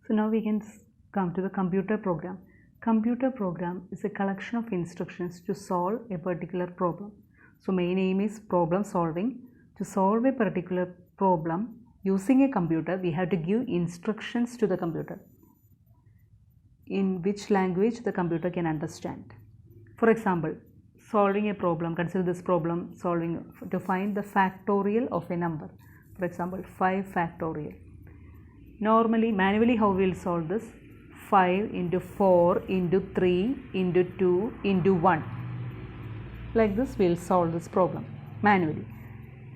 So now we can come to the computer program. Computer program is a collection of instructions to solve a particular problem. So main aim is problem solving. To solve a particular problem using a computer, we have to give instructions to the computer in which language the computer can understand. For example, solving a problem, consider this problem solving to find the factorial of a number. For example, 5 factorial. Normally, manually how we will solve this? 5 into 4 into 3 into 2 into 1. Like this we will solve this problem manually.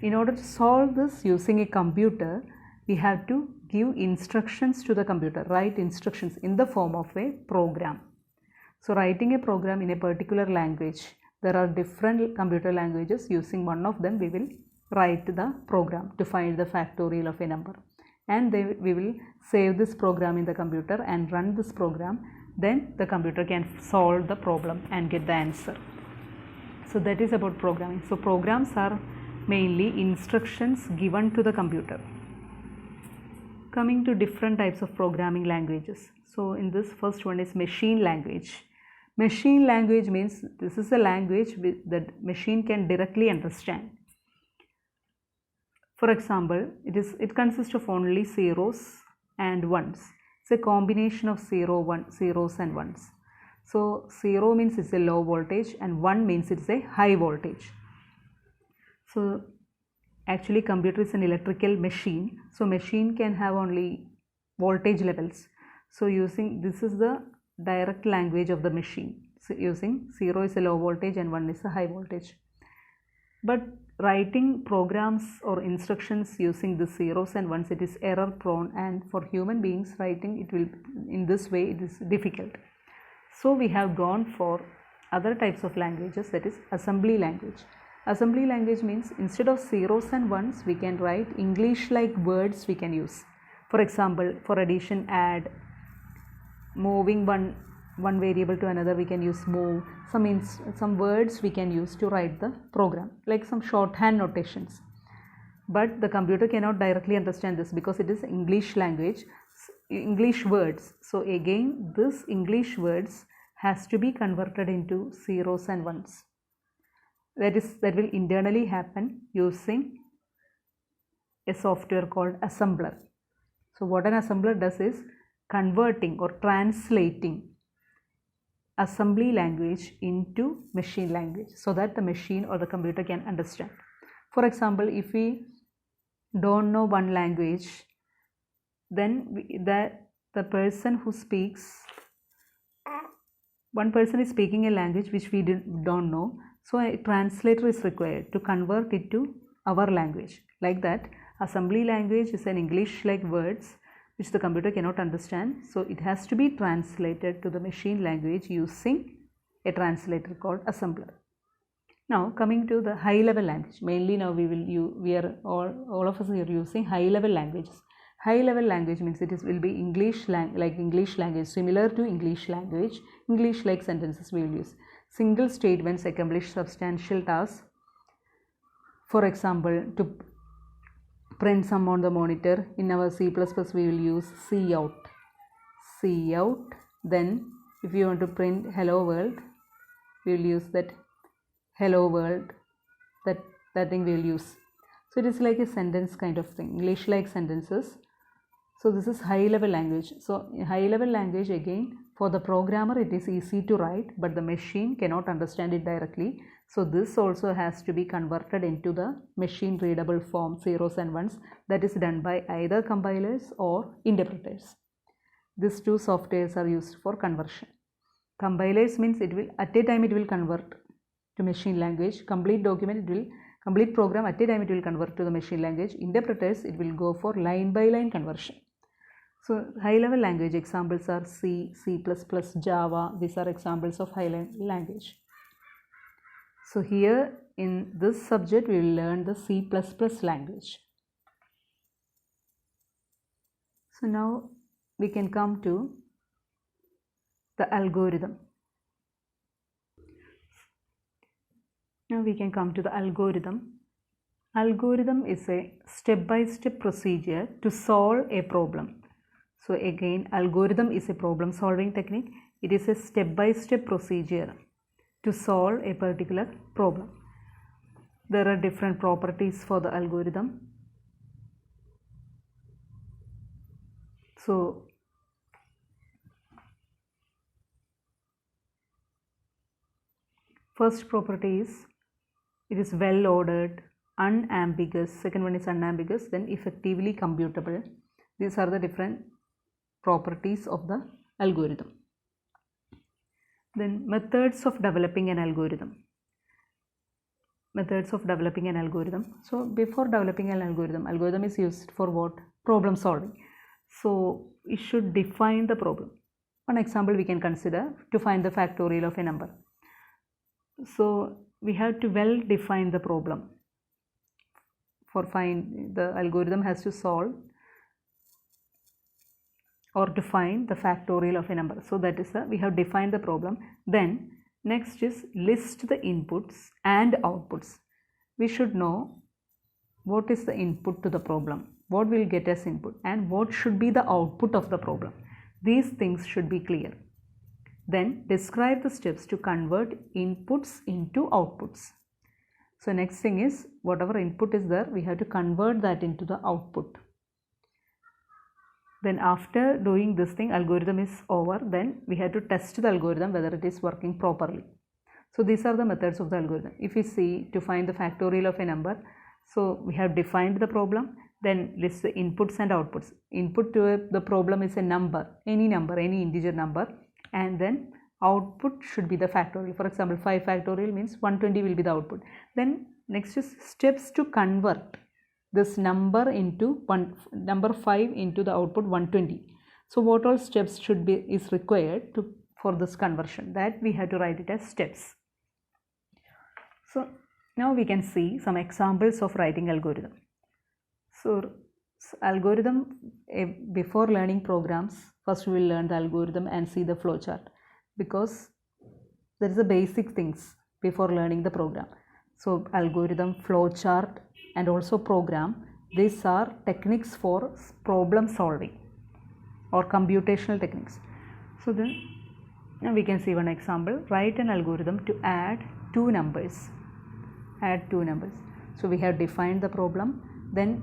In order to solve this using a computer, we have to give instructions to the computer, write instructions in the form of a program. So writing a program in a particular language, there are different computer languages. Using one of them we will write the program to find the factorial of a number, and we will save this program in the computer and run this program. Then the computer can solve the problem and get the answer. So that is about programming. So programs are mainly instructions given to the computer. Coming to different types of programming languages. So in this first one is machine language. Machine language means this is a language that machine can directly understand. For example, it consists of only zeros and ones. It's a combination of zeros and ones. So 0 means it's a low voltage and 1 means it's a high voltage. So actually computer is an electrical machine. So machine can have only voltage levels. So using this is the direct language of the machine. So using 0 is a low voltage and 1 is a high voltage. But writing programs or instructions using the zeros and ones, it is error prone, and for human beings writing it will in this way it is difficult. So we have gone for other types of languages, that is assembly language. Assembly language means instead of zeros and ones we can write English like words we can use. For example, for addition, add, moving one variable to another we can use move. Some words we can use to write the program, like some shorthand notations. But the computer cannot directly understand this because it is English language, English words. So again this English words has to be converted into zeros and ones. That will internally happen using a software called assembler. So what an assembler does is converting or translating assembly language into machine language so that the machine or the computer can understand. For example, if we don't know one language, then the person who speaks, one person is speaking a language which we don't know, so a translator is required to convert it to our language. Like that, assembly language is an English like words which the computer cannot understand, so it has to be translated to the machine language using a translator called assembler. Now coming to the high level language, mainly now all of us are using high level languages. High level language means will be English language, similar to English language. English like sentences we will use. Single statements accomplish substantial tasks. For example, to print some on the monitor, in our C++ we will use cout. Then if you want to print hello world, we will use that hello world, that thing we will use. So it is like a sentence kind of thing, English like sentences. So this is high level language. So in high level language, again for the programmer it is easy to write, but the machine cannot understand it directly. So this also has to be converted into the machine readable form, zeros and ones. That is done by either compilers or interpreters. These two softwares are used for conversion. Compilers means at a time it will convert to machine language. Complete program at a time it will convert to the machine language. Interpreters, it will go for line by line conversion. So high level language examples are C, C++, Java. These are examples of high level language. So here in this subject we will learn the C++ language. So now we can come to the algorithm. Now we can come to the algorithm. Algorithm is a step-by-step procedure to solve a problem. So again, algorithm is a problem solving technique. It is a step-by-step procedure to solve a particular problem. There are different properties for the algorithm. So first property is it is well ordered, unambiguous. Second one is unambiguous, then effectively computable. These are the different properties of the algorithm. Then methods of developing an algorithm. Methods of developing an algorithm. So before developing an algorithm is used for what? Problem solving. So it should define the problem. One example we can consider to find the factorial of a number. So we have to well define the problem. For find the algorithm has to solve or to find the factorial of a number. So that is we have defined the problem. Then next is list the inputs and outputs. We should know what is the input to the problem, what will get as input, and what should be the output of the problem. These things should be clear. Then describe the steps to convert inputs into outputs. So next thing is whatever input is there, we have to convert that into the output. Then after doing this thing, algorithm is over, then we have to test the algorithm whether it is working properly. So these are the methods of the algorithm. If we see to find the factorial of a number, so we have defined the problem, then list the inputs and outputs. Input to the problem is a number, any integer number, and then output should be the factorial. For example, 5 factorial means 120 will be the output. Then next is steps to convert this number into number 5 into the output 120. So what all steps should be is required for this conversion, that we have to write it as steps. So now we can see some examples of writing algorithm. So algorithm, before learning programs, first we will learn the algorithm and see the flowchart, because there is the basic things before learning the program. So algorithm, flowchart, and also program, these are techniques for problem solving or computational techniques. So then now we can see one example. Write an algorithm to add two numbers. So we have defined the problem. Then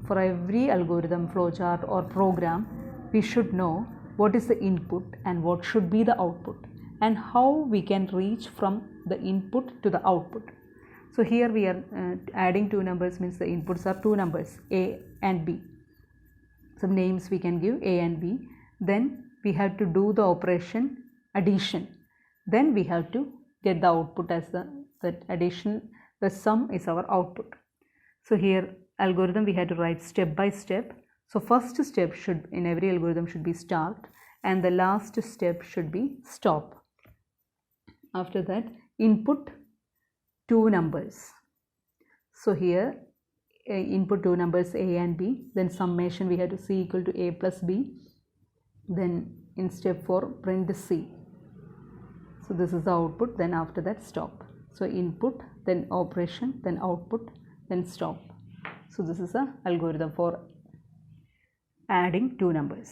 for every algorithm, flowchart or program, we should know what is the input and what should be the output, and how we can reach from the input to the output. So here we are adding two numbers, means the inputs are two numbers, A and B. Some names we can give, A and B. Then we have to do the operation addition. Then we have to get the output as that addition. The sum is our output. So here algorithm we have to write step by step. So first step should in every algorithm should be start, and the last step should be stop. After that, input two numbers. So here input two numbers A and B, then summation we have to C equal to A plus B. Then in step 4 print C. So this is the output. Then after that stop. So input, then operation, then output, then stop. So this is a algorithm for adding two numbers.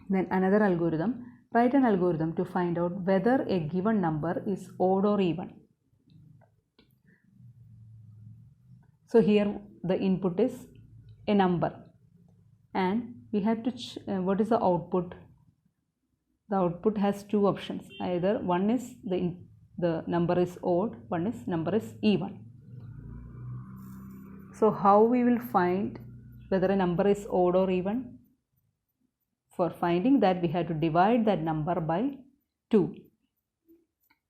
Then another algorithm, write an algorithm to find out whether a given number is odd or even. So here the input is a number, and we have to what is the output? The output has two options. Either one is the number is odd, one is number is even. So how we will find whether a number is odd or even? For finding that, we have to divide that number by 2.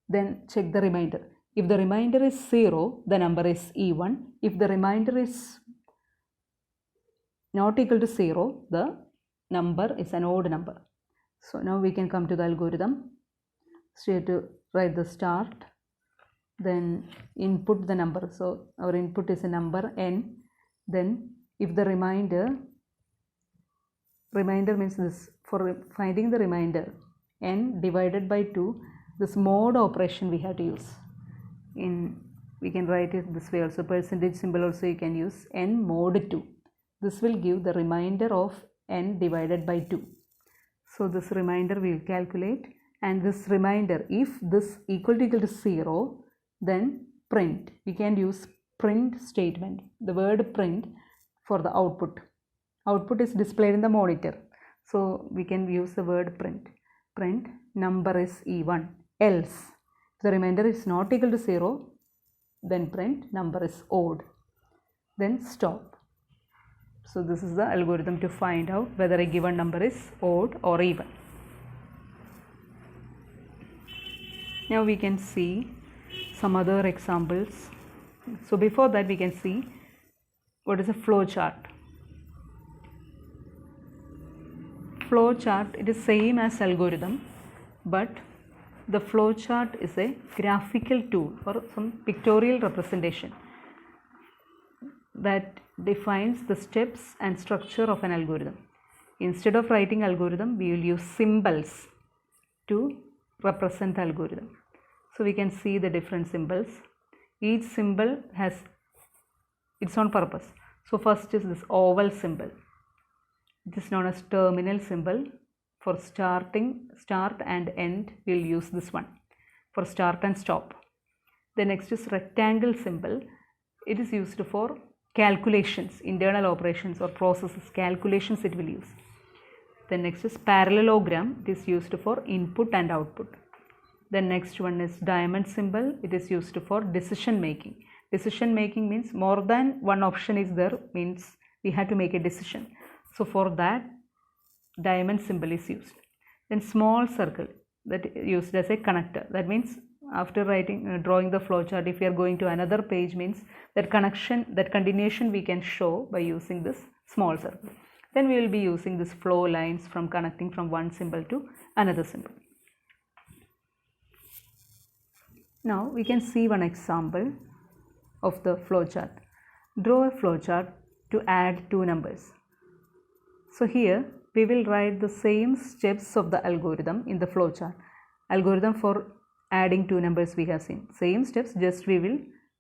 Then check the remainder. If the remainder is 0, the number is even. If the remainder is not equal to 0, the number is an odd number. So now we can come to the algorithm. So you have to write the start, then input the number. So our input is a number n. Then if the remainder means this, for finding the remainder, n divided by 2, this mod operation we have to use. We can write it this way also, percentage symbol also you can use, n mod 2. This will give the remainder of n divided by 2. So this remainder we will calculate, and this remainder, if this equal to 0, then print. We can use print statement, the word print, for the output. Output is displayed in the monitor, so we can use the word print. Print number is even, else if the remainder is not equal to 0, then print number is odd, then stop. So this is the algorithm to find out whether a given number is odd or even. Now we can see some other examples. So before that, we can see what is a flow chart. Flow chart, it is same as algorithm, but the flow chart is a graphical tool or some pictorial representation that defines the steps and structure of an algorithm. Instead of writing algorithm, we will use symbols to represent the algorithm. So we can see the different symbols. Each symbol has its own purpose. So first is this oval symbol. It is known as terminal symbol. For start and end, we will use this one for start and stop. The next is rectangle symbol. It is used for calculations, internal operations or processes, calculations it will use. The next is parallelogram. It is used for input and output. The next one is diamond symbol. It is used for decision making. Decision making means more than one option is there, means we have to make a decision. So for that, diamond symbol is used. Then small circle, that is used as a connector. That means after drawing the flowchart, if we are going to another page, means that connection, that continuation we can show by using this small circle. Then we will be using this flow lines from connecting from one symbol to another symbol. Now we can see one example of the flowchart. Draw a flowchart to add two numbers. So here we will write the same steps of the algorithm in the flowchart. Algorithm for adding two numbers we have seen. Same steps, just we will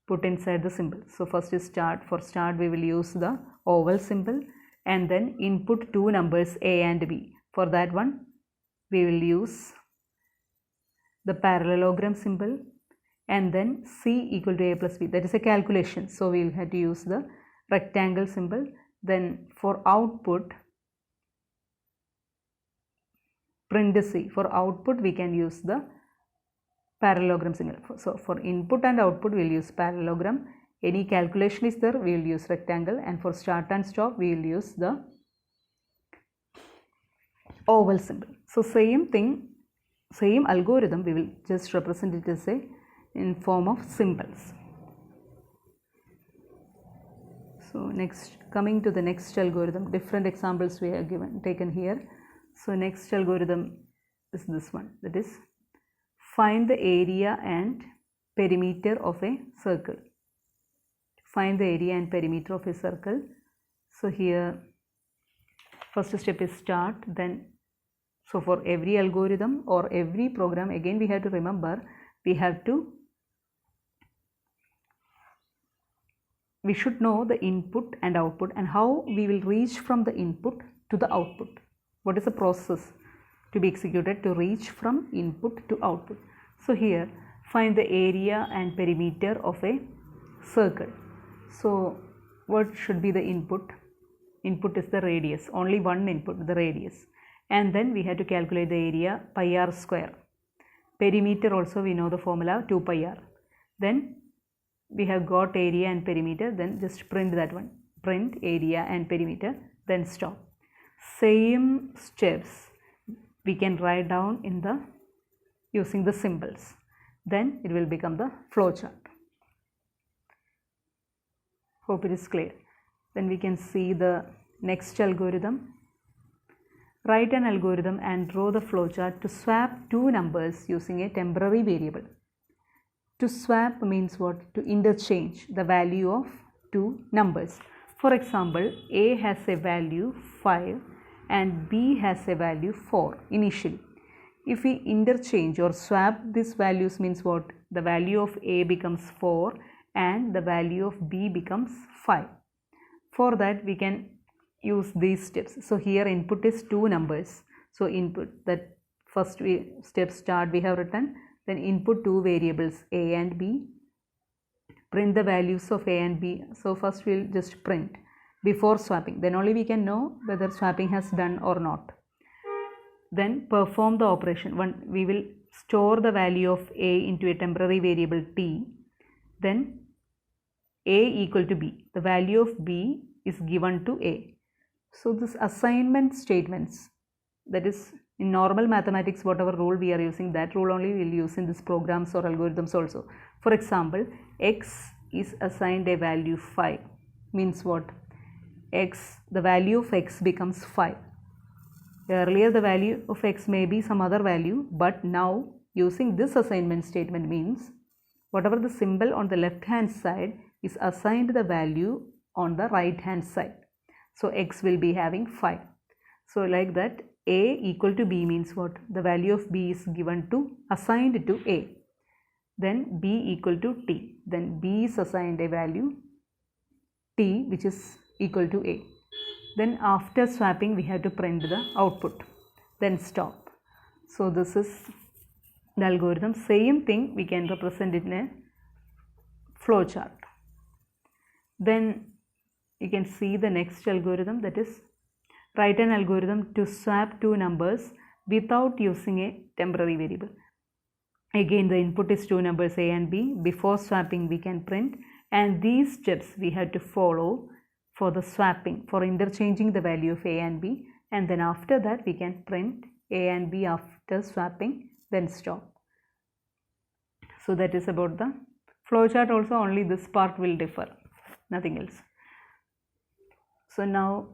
put inside the symbol. So first is start. For start we will use the oval symbol and then input two numbers A and B. For that one we will use the parallelogram symbol, and then C equal to A plus B, that is a calculation, so we will have to use the rectangle symbol. Then for output, print C. For output we can use the parallelogram symbol. So for input and output we will use parallelogram. Any calculation is there, we will use rectangle, and for start and stop we will use the oval symbol. So same thing, same algorithm, we will just represent it as a in form of symbols. So next, coming to the next algorithm, different examples we have taken here. So next algorithm is this one, that is find the area and perimeter of a circle. Find the area and perimeter of a circle. So here first step is start, then so for every algorithm or every program, again we have to remember, we should know the input and output and how we will reach from the input to the output. What is the process to be executed to reach from input to output? So here find the area and perimeter of a circle. So what should be the input? Input is the radius, only one input, the radius. And then we have to calculate the area, pi r square. Perimeter also we know the formula, 2 pi r. Then we have got area and perimeter, then just print that one. Print area and perimeter, then stop. Same steps we can write down in the using the symbols. Then it will become the flowchart. Hope it is clear. Then we can see the next algorithm. Write an algorithm and draw the flowchart to swap two numbers using a temporary variable. To swap means what? To interchange the value of two numbers. For example, A has a value 5 and B has a value 4 initially. If we interchange or swap these values means what? The value of A becomes 4 and the value of B becomes 5. For that we can use these steps. So here input is two numbers. So input, that first step start we have written, then input two variables a and b, print the values of a and b. So first we'll just print before swapping, then only we can know whether swapping has done or not. Then perform the operation. We will store the value of a into a temporary variable t, then a equal to b, the value of b is given to a. So this assignment statements, that is in normal mathematics whatever rule we are using, that rule only we will use in these programs or algorithms also. For example, x is assigned a value 5, means what? X, the value of x becomes 5. Earlier the value of x may be some other value, but now using this assignment statement means whatever the symbol on the left hand side is assigned the value on the right hand side. So x will be having 5. So like that, a equal to b means what? The value of b is given to, assigned to a. Then b equal to t. Then b is assigned a value t which is equal to a. Then after swapping we have to print the output. Then stop. So this is the algorithm. Same thing we can represent it in a flowchart. Then you can see the next algorithm, that is write an algorithm to swap two numbers without using a temporary variable. Again the input is two numbers a and b. Before swapping we can print, and these steps we have to follow for the swapping, for interchanging the value of a and b, and then after that we can print a and b after swapping, then stop. So that is about the flowchart. Also only this part will differ, nothing else. So now